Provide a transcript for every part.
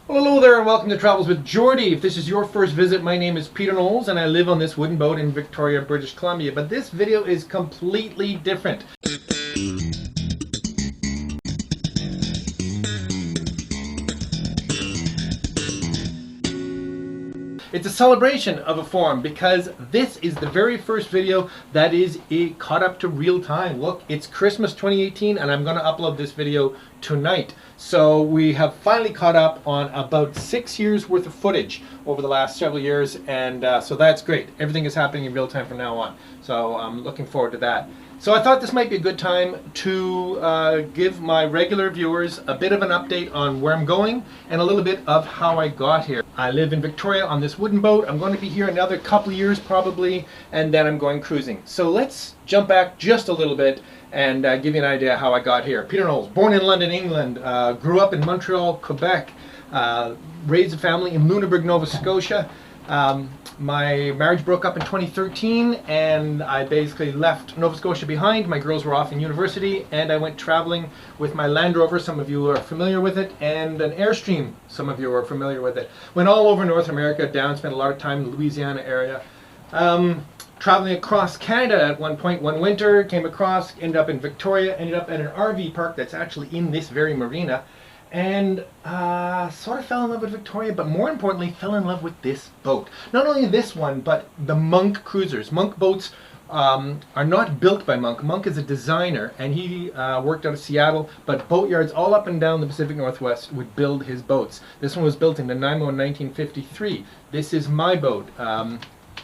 Well, hello there and welcome to Travels with Geordie. If this is your first visit, my name is Peter Knowles and I live on this wooden boat in Victoria, British Columbia. But this video is completely different. It's a celebration of a form because this is the very first video that is caught up to real time. Look, it's Christmas 2018 and I'm going to upload this video tonight. So we have finally caught up on about 6 years worth of footage over the last several years, and so that's great. Everything is happening in real time from now on. So I'm looking forward to that. So I thought this might be a good time to give my regular viewers a bit of an update on where I'm going and a little bit of how I got here. I live in Victoria on this wooden boat. I'm going to be here another couple of years probably, and then I'm going cruising. So let's jump back just a little bit and give you an idea how I got here. Peter Knowles, born in London, England, grew up in Montreal, Quebec, raised a family in Lunenburg, Nova Scotia. My marriage broke up in 2013 and I basically left Nova Scotia behind. My girls were off in university and I went traveling with my Land Rover, some of you are familiar with it, and an Airstream, some of you are familiar with it. Went all over North America, spent a lot of time in the Louisiana area. Traveling across Canada at one point one winter, came across, ended up in Victoria, ended up at an RV park that's actually in this very marina, and sort of fell in love with Victoria, but more importantly fell in love with this boat. Not only this one, but the Monk cruisers. Monk boats are not built by Monk. Monk is a designer and he worked out of Seattle, but boatyards all up and down the Pacific Northwest would build his boats. This one was built in Nanaimo in 1953. This is my boat.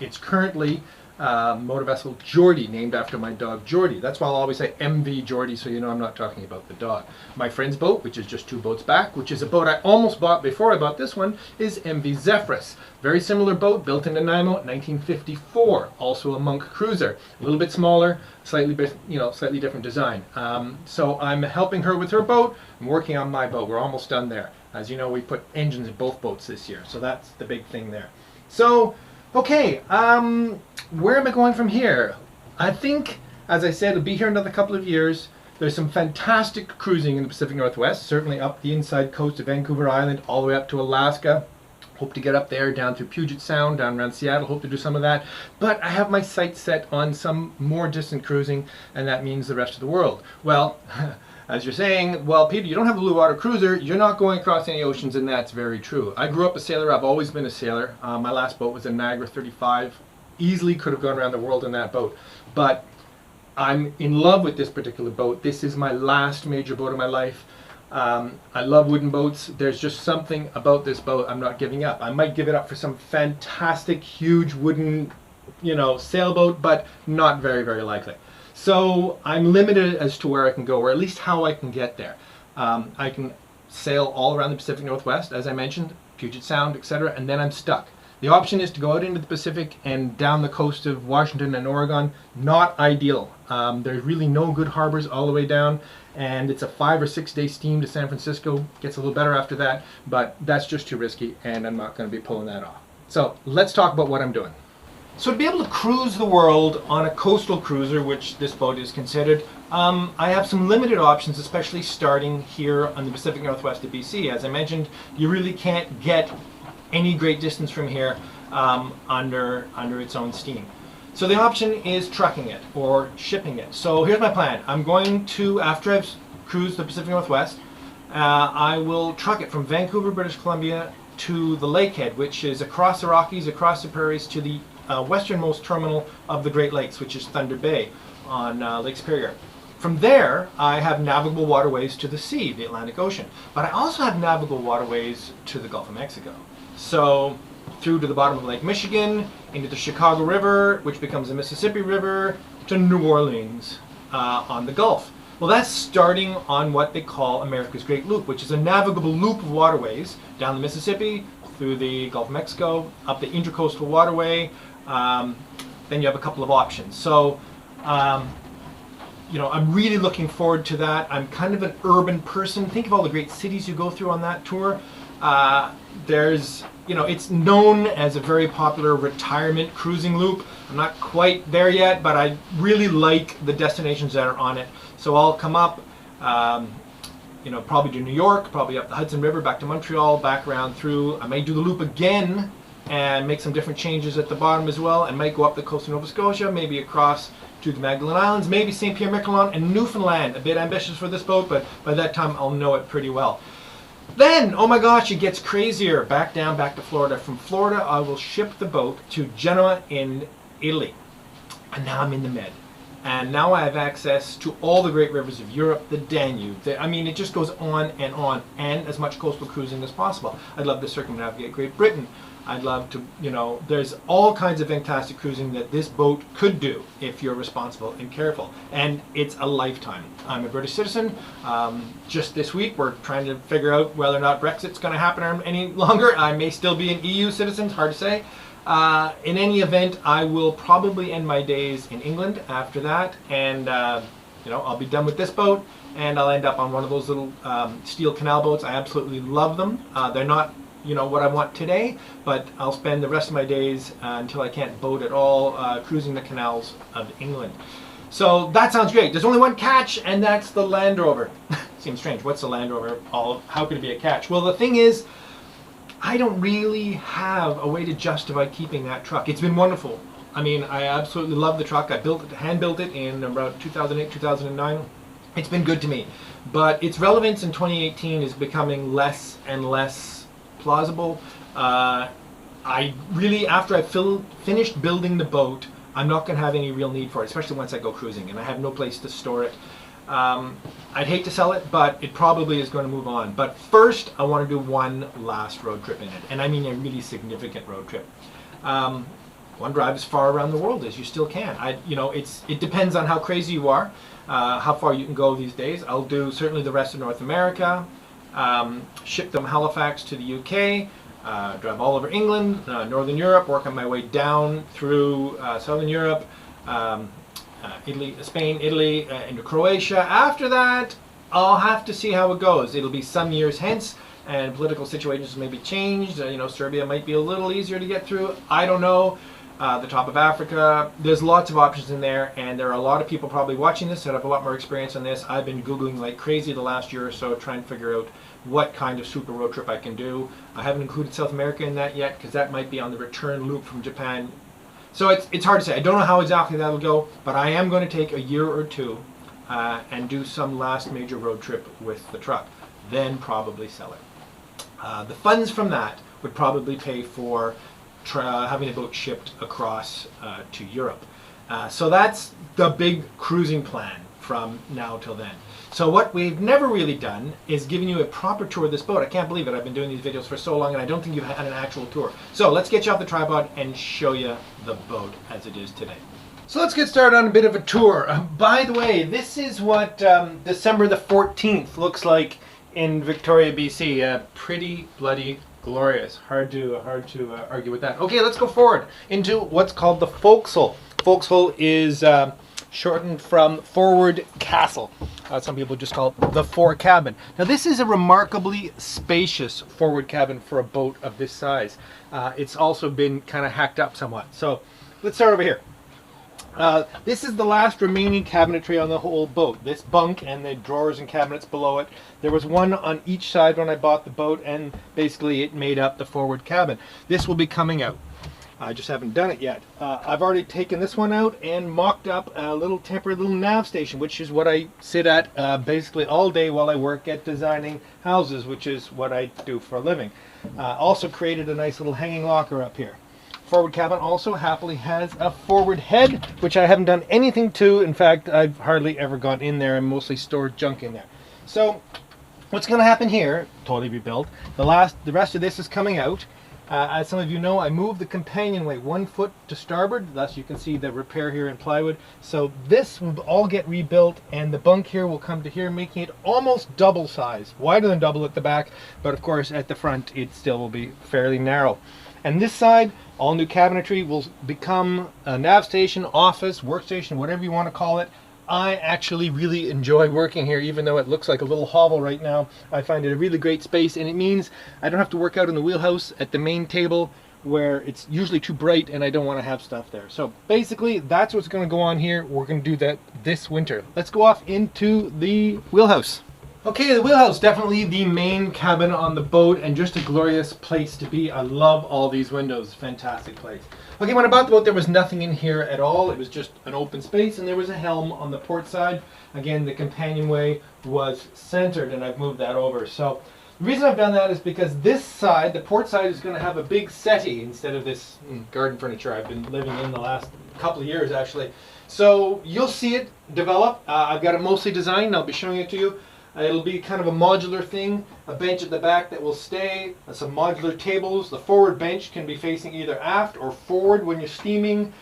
It's currently motor vessel Geordie, named after my dog Geordie. That's why I'll always say MV Geordie, so you know I'm not talking about the dog. My friend's boat, which is just 2 boats back, which is a boat I almost bought before I bought this one, is MV Zephyrus. Very similar boat, built in Nanaimo, 1954. Also a Monk cruiser, a little bit smaller, slightly different design. So I'm helping her with her boat. I'm working on my boat. We're almost done there. As you know, we put engines in both boats this year, so that's the big thing there. So, okay, where am I going from here? I think, as I said, it'll be here another couple of years. There's some fantastic cruising in the Pacific Northwest, certainly up the inside coast of Vancouver Island, all the way up to Alaska. Hope to get up there, down through Puget Sound, down around Seattle, hope to do some of that. But I have my sights set on some more distant cruising, and that means the rest of the world. Well, as you're saying, well, Peter, you don't have a blue water cruiser, you're not going across any oceans, and that's very true. I grew up a sailor, I've always been a sailor. My last boat was a Niagara 35. Easily could have gone around the world in that boat. But I'm in love with this particular boat. This is my last major boat of my life. I love wooden boats. There's just something about this boat I'm not giving up. I might give it up for some fantastic, huge wooden, sailboat, but not very, very likely. So I'm limited as to where I can go, or at least how I can get there. I can sail all around the Pacific Northwest, as I mentioned, Puget Sound, etc., and then I'm stuck. The option is to go out into the Pacific and down the coast of Washington and Oregon. Not ideal. There's really no good harbors all the way down, and it's a 5 or 6 day steam to San Francisco. Gets a little better after that, but that's just too risky, and I'm not going to be pulling that off. So let's talk about what I'm doing. So to be able to cruise the world on a coastal cruiser, which this boat is considered, I have some limited options, especially starting here on the Pacific Northwest of BC. As I mentioned, you really can't get any great distance from here under its own steam. So the option is trucking it or shipping it. So here's my plan. I'm going to, after I've cruised the Pacific Northwest, I will truck it from Vancouver, British Columbia to the Lakehead, which is across the Rockies, across the prairies to the westernmost terminal of the Great Lakes, which is Thunder Bay on Lake Superior. From there, I have navigable waterways to the sea, the Atlantic Ocean, but I also have navigable waterways to the Gulf of Mexico. So through to the bottom of Lake Michigan, into the Chicago River, which becomes the Mississippi River, to New Orleans on the Gulf. Well, that's starting on what they call America's Great Loop, which is a navigable loop of waterways down the Mississippi, through the Gulf of Mexico, up the Intracoastal Waterway. Then you have a couple of options. So, I'm really looking forward to that. I'm kind of an urban person. Think of all the great cities you go through on that tour. It's known as a very popular retirement cruising loop. I'm not quite there yet, but I really like the destinations that are on it. So I'll come up, you know, probably to New York, probably up the Hudson River, back to Montreal, back around through. I may do the loop again and make some different changes at the bottom as well. I might go up the coast of Nova Scotia, maybe across to the Magdalen Islands, maybe St. Pierre-Miquelon and Newfoundland. A bit ambitious for this boat, but by that time I'll know it pretty well. Then, oh my gosh, it gets crazier. Back to Florida. From Florida, I will ship the boat to Genoa in Italy. And now I'm in the Med. And now I have access to all the great rivers of Europe, the Danube. I mean, it just goes on, and as much coastal cruising as possible. I'd love to circumnavigate Great Britain. I'd love to, you know, there's all kinds of fantastic cruising that this boat could do if you're responsible and careful. And it's a lifetime. I'm a British citizen. Just this week, we're trying to figure out whether or not Brexit's going to happen any longer. I may still be an EU citizen, it's hard to say. In any event, I will probably end my days in England after that, and you know, I'll be done with this boat, and I'll end up on one of those little steel canal boats. I absolutely love them. They're not, you know, what I want today, but I'll spend the rest of my days until I can't boat at all, cruising the canals of England. So that sounds great. There's only one catch, and that's the Land Rover. Seems strange. What's the Land Rover? How could it be a catch? Well, the thing is, I don't really have a way to justify keeping that truck. It's been wonderful. I mean, I absolutely love the truck. I hand built it in about 2008, 2009. It's been good to me. But its relevance in 2018 is becoming less and less plausible. I really, after I've finished building the boat, I'm not going to have any real need for it, especially once I go cruising, and I have no place to store it. I'd hate to sell it, but it probably is going to move on. But first, I want to do one last road trip in it, and I mean a really significant road trip. One drive as far around the world as you still can. You know, it depends on how crazy you are, how far you can go these days. I'll do certainly the rest of North America, ship them Halifax to the UK, drive all over England, Northern Europe, work on my way down through Southern Europe, Italy, Spain, Italy, into Croatia. After that, I'll have to see how it goes. It'll be some years hence, and political situations may be changed. You know, Serbia might be a little easier to get through. I don't know. The top of Africa. There's lots of options in there, and there are a lot of people probably watching this that have a lot more experience on this. I've been Googling like crazy the last year or so, trying to figure out what kind of super road trip I can do. I haven't included South America in that yet, because that might be on the return loop from Japan. So it's hard to say. I don't know how exactly that'll go, but I am going to take a year or two and do some last major road trip with the truck, then probably sell it. The funds from that would probably pay for having a boat shipped across to Europe. So that's the big cruising plan from now till then. So what we've never really done is giving you a proper tour of this boat. I can't believe it. I've been doing these videos for so long, and I don't think you've had an actual tour. So let's get you off the tripod and show you the boat as it is today. So let's get started on a bit of a tour. By the way, this is what December the 14th looks like in Victoria, BC. Pretty bloody glorious. Hard to argue with that. Okay, let's go forward into what's called the forecastle. Forecastle is shortened from forward castle. Some people just call it the fore cabin. Now this is a remarkably spacious forward cabin for a boat of this size. It's also been kind of hacked up somewhat. So let's start over here. This is the last remaining cabinetry on the whole boat. This bunk and the drawers and cabinets below it. There was one on each side when I bought the boat, and basically it made up the forward cabin. This will be coming out. I just haven't done it yet. I've already taken this one out and mocked up a little temporary little nav station, which is what I sit at basically all day while I work at designing houses, which is what I do for a living. Also created a nice little hanging locker up here. Forward cabin also happily has a forward head, which I haven't done anything to. In fact, I've hardly ever gone in there and mostly stored junk in there. So what's going to happen here, totally rebuilt, the rest of this is coming out. As some of you know, I moved the companionway 1 foot to starboard, thus you can see the repair here in plywood. So this will all get rebuilt, and the bunk here will come to here, making it almost double size, wider than double at the back, but of course at the front it still will be fairly narrow. And this side, all new cabinetry, will become a nav station, office, workstation, whatever you want to call it. I actually really enjoy working here, even though it looks like a little hovel right now. I find it a really great space, and it means I don't have to work out in the wheelhouse at the main table where it's usually too bright and I don't want to have stuff there. So basically that's what's going to go on here. We're going to do that this winter. Let's go off into the wheelhouse. Okay, the wheelhouse, definitely the main cabin on the boat and just a glorious place to be. I love all these windows, fantastic place. Okay, when I bought the boat there was nothing in here at all. It was just an open space and there was a helm on the port side. Again, the companionway was centered and I've moved that over. So the reason I've done that is because this side, the port side, is going to have a big settee instead of this garden furniture I've been living in the last couple of years actually. So you'll see it develop. I've got it mostly designed and I'll be showing it to you. It'll be kind of a modular thing, a bench at the back that will stay, some modular tables. The forward bench can be facing either aft or forward when you're steaming.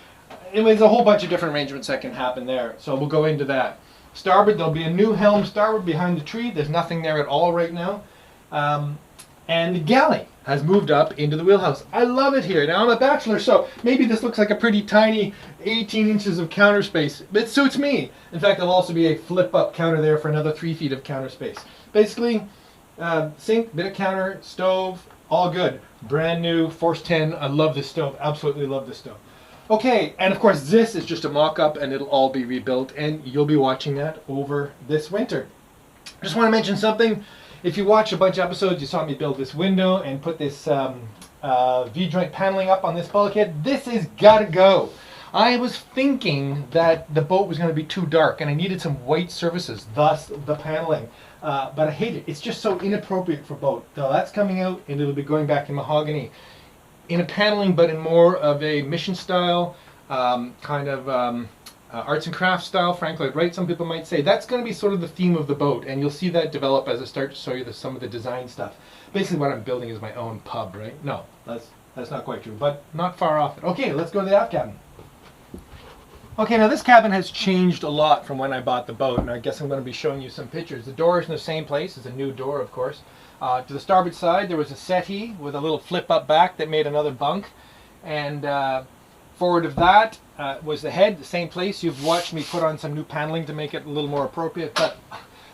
There's a whole bunch of different arrangements that can happen there, so we'll go into that. Starboard, there'll be a new helm starboard behind the tree. There's nothing there at all right now. And the galley has moved up into the wheelhouse. I love it here. Now I'm a bachelor, so maybe this looks like a pretty tiny 18 inches of counter space. It suits me. In fact, there'll also be a flip-up counter there for another 3 feet of counter space. Basically, sink, bit of counter, stove, all good. Brand new, Force 10. I love this stove. Absolutely love this stove. Okay, and of course this is just a mock-up and it'll all be rebuilt and you'll be watching that over this winter. Just want to mention something. If you watch a bunch of episodes, you saw me build this window and put this V-joint paneling up on this bulkhead. This has got to go. I was thinking that the boat was going to be too dark and I needed some white surfaces, thus the paneling. But I hate it. It's just so inappropriate for boat. So that's coming out and it'll be going back in mahogany. In a paneling, but in more of a mission style, kind of arts and crafts style, Frank Lloyd Wright, some people might say. That's going to be sort of the theme of the boat, and you'll see that develop as I start to show you some of the design stuff. Basically what I'm building is my own pub, right? No, that's not quite true, but not far off. Okay, let's go to the aft cabin. Okay, now this cabin has changed a lot from when I bought the boat, and I guess I'm going to be showing you some pictures. The door is in the same place. It's a new door, of course. To the starboard side, there was a settee with a little flip-up back that made another bunk, and forward of that was the head, the same place. You've watched me put on some new paneling to make it a little more appropriate, but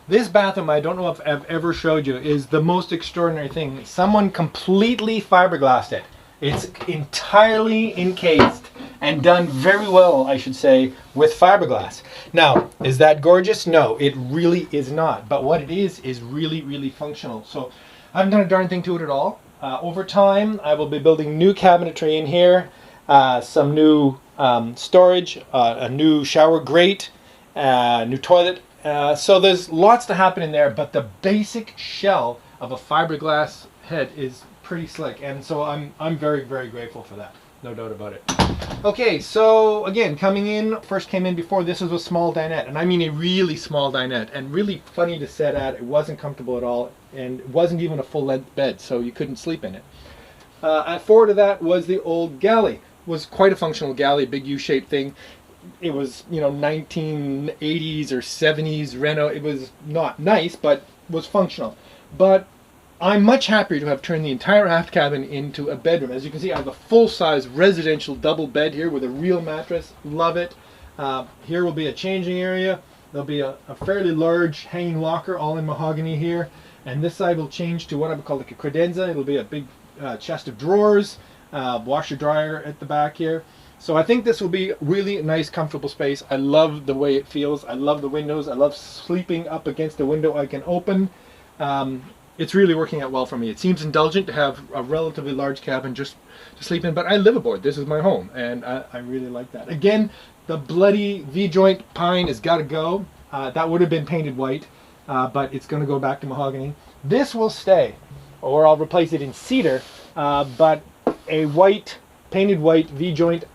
this bathroom, I don't know if I've ever showed you, is the most extraordinary thing. Someone completely fiberglassed it. It's entirely encased and done very well, I should say, with fiberglass. Now, is that gorgeous? No, it really is not. But what it is really, really functional. So I haven't done a darn thing to it at all. Over time, I will be building new cabinetry in here, some new storage, a new shower grate, new toilet. So there's lots to happen in there, but the basic shell of a fiberglass head is pretty slick, and so I'm very, very grateful for that. No doubt about it. Okay, so again, coming in, first came in before, this was a small dinette, and I mean a really small dinette, and really funny to sit at. It wasn't comfortable at all, and it wasn't even a full-length bed, so you couldn't sleep in it. Forward of that was the old galley. It was quite a functional galley, big U-shaped thing. It was, you know, 1980s or 70s reno. It was not nice, but was functional. But I'm much happier to have turned the entire aft cabin into a bedroom. As you can see, I have a full-size residential double bed here with a real mattress. Love it. Here will be a changing area. There'll be a fairly large hanging locker, all in mahogany here. And this side will change to what I would call like a credenza. It'll be a big chest of drawers, washer dryer at the back here. So I think this will be really a nice, comfortable space. I love the way it feels. I love the windows. I love sleeping up against a window I can open. It's really working out well for me. It seems indulgent to have a relatively large cabin just to sleep in, but I live aboard. This is my home, and I really like that. Again, the bloody V-joint pine has got to go. That would have been painted white, but it's going to go back to mahogany. This will stay, or I'll replace it in cedar, but a white, painted white V-joint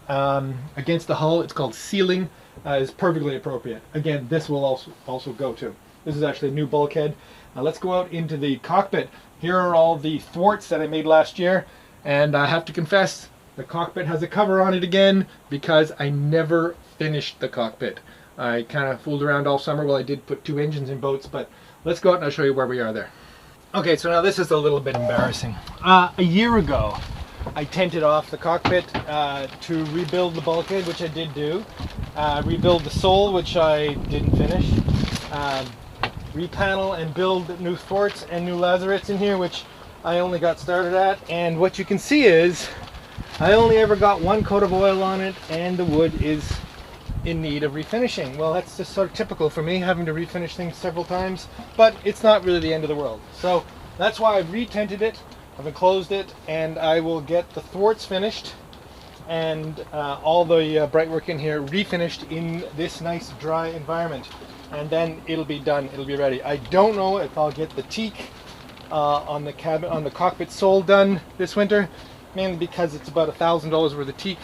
against the hull, it's called ceiling, is perfectly appropriate. Again, this will also go too. This is actually a new bulkhead. Now let's go out into the cockpit. Here are all the thwarts that I made last year, and I have to confess, the cockpit has a cover on it again because I never finished the cockpit. I kind of fooled around all summer. Well, I did put 2 engines in boats, but let's go out and I'll show you where we are there. Okay, so now this is a little bit embarrassing. A year ago, I tented off the cockpit to rebuild the bulkhead, which I did do. Rebuild the sole, which I didn't finish. Repanel and build new thwarts and new lazarets in here, which I only got started at. And what you can see is I only ever got 1 coat of oil on it, and the wood is in need of refinishing. Well, that's just sort of typical for me, having to refinish things several times, but it's not really the end of the world. So that's why I've re-tented it, I've enclosed it, and I will get the thwarts finished and all the brightwork in here refinished in this nice dry environment, and then it'll be done, it'll be ready. I don't know if I'll get the teak on the cabin, on the cockpit sole done this winter, mainly because it's about $1,000 worth of teak,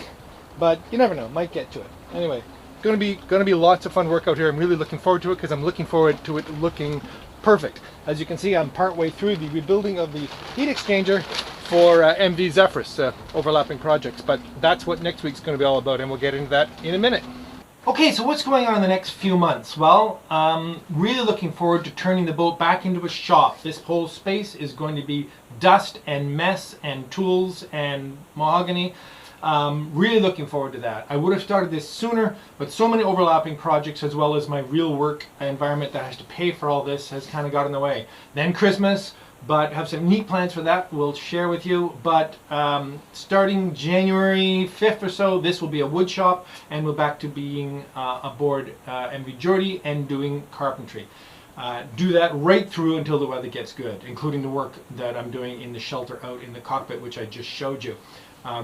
but you never know, might get to it. Anyway, gonna be lots of fun work out here. I'm really looking forward to it because I'm looking forward to it looking perfect. As you can see, I'm partway through the rebuilding of the heat exchanger for MV Zephyrus overlapping projects, but that's what next week's going to be all about, and we'll get into that in a minute. Okay, so what's going on in the next few months? Well, really looking forward to turning the boat back into a shop. This whole space is going to be dust and mess and tools and mahogany. Really looking forward to that. I would have started this sooner, but so many overlapping projects, as well as my real work environment that has to pay for all this, has kind of got in the way. Then Christmas, but have some neat plans for that we'll share with you. But starting January 5th or so, this will be a wood shop, and we're back to being aboard MV Geordie and doing carpentry. Do that right through until the weather gets good, including the work that I'm doing in the shelter out in the cockpit, which I just showed you.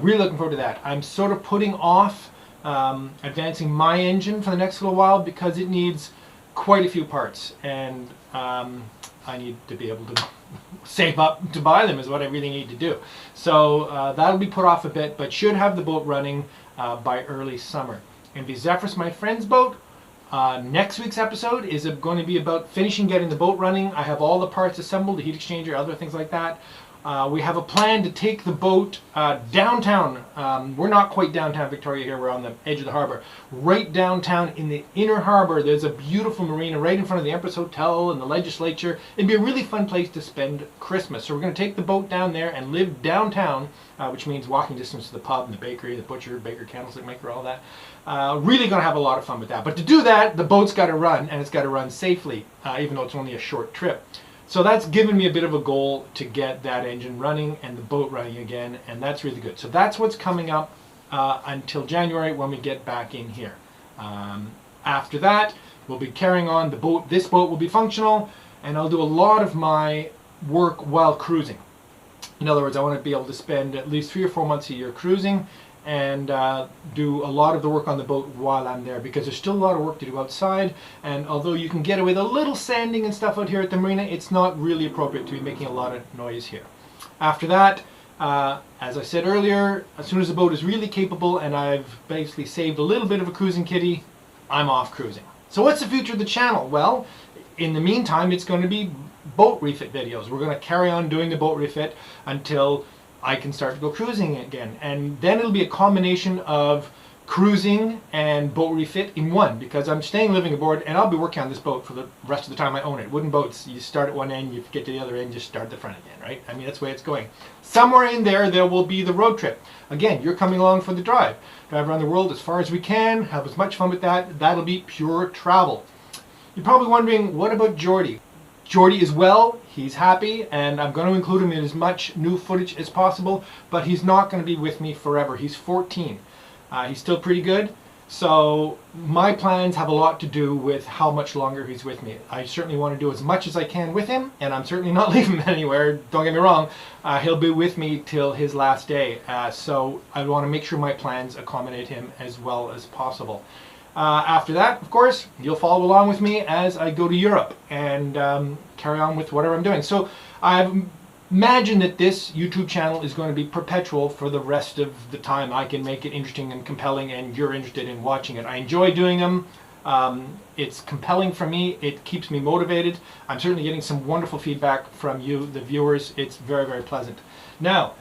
Really looking forward to that. I'm sort of putting off advancing my engine for the next little while because it needs quite a few parts, and I need to be able to save up to buy them is what I really need to do. So that'll be put off a bit, but should have the boat running by early summer. MV Zephyrus, my friend's boat. Next week's episode is going to be about finishing getting the boat running. I have all the parts assembled, the heat exchanger, other things like that. We have a plan to take the boat downtown. We're not quite downtown Victoria here, we're on the edge of the harbor. Right downtown in the inner harbor, there's a beautiful marina right in front of the Empress Hotel and the legislature. It'd be a really fun place to spend Christmas. So we're going to take the boat down there and live downtown, which means walking distance to the pub and the bakery, the butcher, baker, candlestick maker, all that. Really going to have a lot of fun with that. But to do that, the boat's got to run, and it's got to run safely, even though it's only a short trip. So that's given me a bit of a goal to get that engine running and the boat running again, and that's really good. So that's what's coming up until January when we get back in here. After that, we'll be carrying on the boat. This boat will be functional, and I'll do a lot of my work while cruising. In other words, I want to be able to spend at least 3 or 4 months a year cruising and do a lot of the work on the boat while I'm there, because there's still a lot of work to do outside, and although you can get away with a little sanding and stuff out here at the marina, it's not really appropriate to be making a lot of noise here. After that, as I said earlier, as soon as the boat is really capable and I've basically saved a little bit of a cruising kitty, I'm off cruising. So what's the future of the channel? Well, in the meantime, it's going to be boat refit videos. We're going to carry on doing the boat refit until I can start to go cruising again, and then it'll be a combination of cruising and boat refit in one, because I'm staying living aboard and I'll be working on this boat for the rest of the time I own it. Wooden boats, you start at one end, you get to the other end, just start at the front again, right? I mean, that's the way it's going. Somewhere in there, there will be the road trip. Again, you're coming along for the drive. Drive around the world as far as we can, have as much fun with that. That'll be pure travel. You're probably wondering, what about Geordie? Geordie is well, he's happy, and I'm going to include him in as much new footage as possible, but he's not going to be with me forever. He's 14. He's still pretty good, so my plans have a lot to do with how much longer he's with me. I certainly want to do as much as I can with him, and I'm certainly not leaving him anywhere, don't get me wrong. He'll be with me till his last day, so I want to make sure my plans accommodate him as well as possible. After that, of course, you'll follow along with me as I go to Europe and carry on with whatever I'm doing. So I've imagined that this YouTube channel is going to be perpetual for the rest of the time. I can make it interesting and compelling, and you're interested in watching it. I enjoy doing them. It's compelling for me. It keeps me motivated. I'm certainly getting some wonderful feedback from you, the viewers. It's very, very pleasant. Now,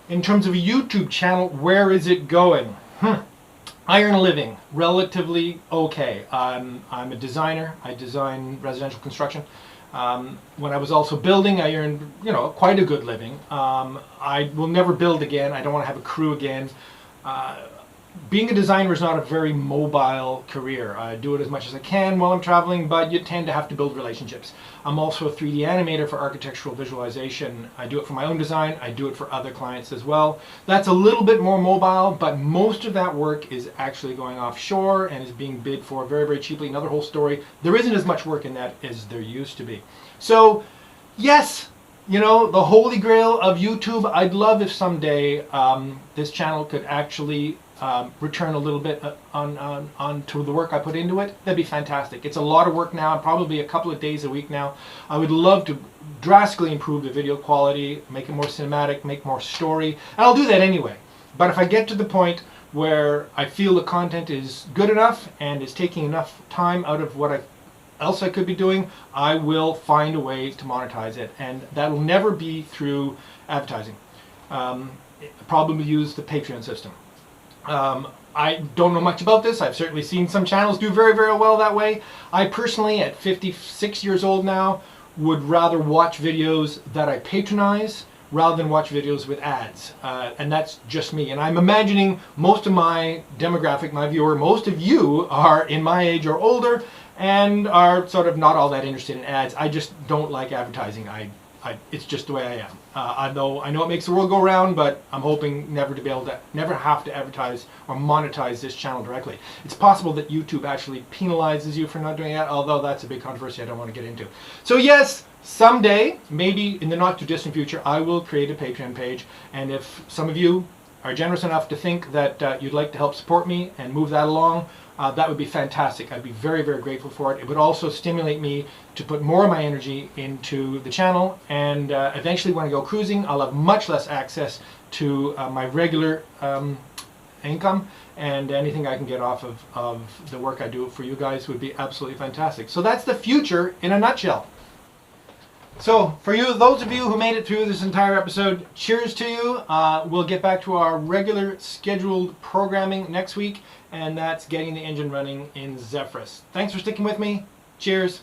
in terms of a YouTube channel, where is it going? I earn a living relatively okay. I'm a designer. I design residential construction. When I was also building, I earned, quite a good living. I will never build again. I don't want to have a crew again. being a designer is not a very mobile career. I do it as much as I can while I'm traveling, but you tend to have to build relationships. I'm also a 3D animator for architectural visualization. I do it for my own design. I do it for other clients as well. That's a little bit more mobile, but most of that work is actually going offshore and is being bid for very, very cheaply. Another whole story. There isn't as much work in that as there used to be. So, yes, you know, the holy grail of YouTube, I'd love if someday this channel could actually return a little bit on to the work I put into it. That'd be fantastic. It's a lot of work now, probably a couple of days a week now. I would love to drastically improve the video quality, make it more cinematic, make more story, and I'll do that anyway. But if I get to the point where I feel the content is good enough and is taking enough time out of what else I could be doing, I will find a way to monetize it, and that'll never be through advertising. Probably use the Patreon system. I don't know much about this. I've certainly seen some channels do very, very well that way. I personally, at 56 years old now, would rather watch videos that I patronize rather than watch videos with ads. And that's just me. And I'm imagining most of my demographic, my viewer, most of you are in my age or older and are sort of not all that interested in ads. I just don't like advertising. It's just the way I am. I know it makes the world go round, but I'm hoping never have to advertise or monetize this channel directly. It's possible that YouTube actually penalizes you for not doing that, although that's a big controversy I don't want to get into. So yes, someday, maybe in the not too distant future, I will create a Patreon page, and if some of you are generous enough to think that you'd like to help support me and move that along, that would be fantastic. I'd be very, very grateful for it. It would also stimulate me to put more of my energy into the channel, and eventually when I go cruising, I'll have much less access to my regular income, and anything I can get off of the work I do for you guys would be absolutely fantastic. So that's the future in a nutshell. So for those of you who made it through this entire episode, cheers to you. We'll get back to our regular scheduled programming next week, and that's getting the engine running in Zephyrus. Thanks for sticking with me. Cheers.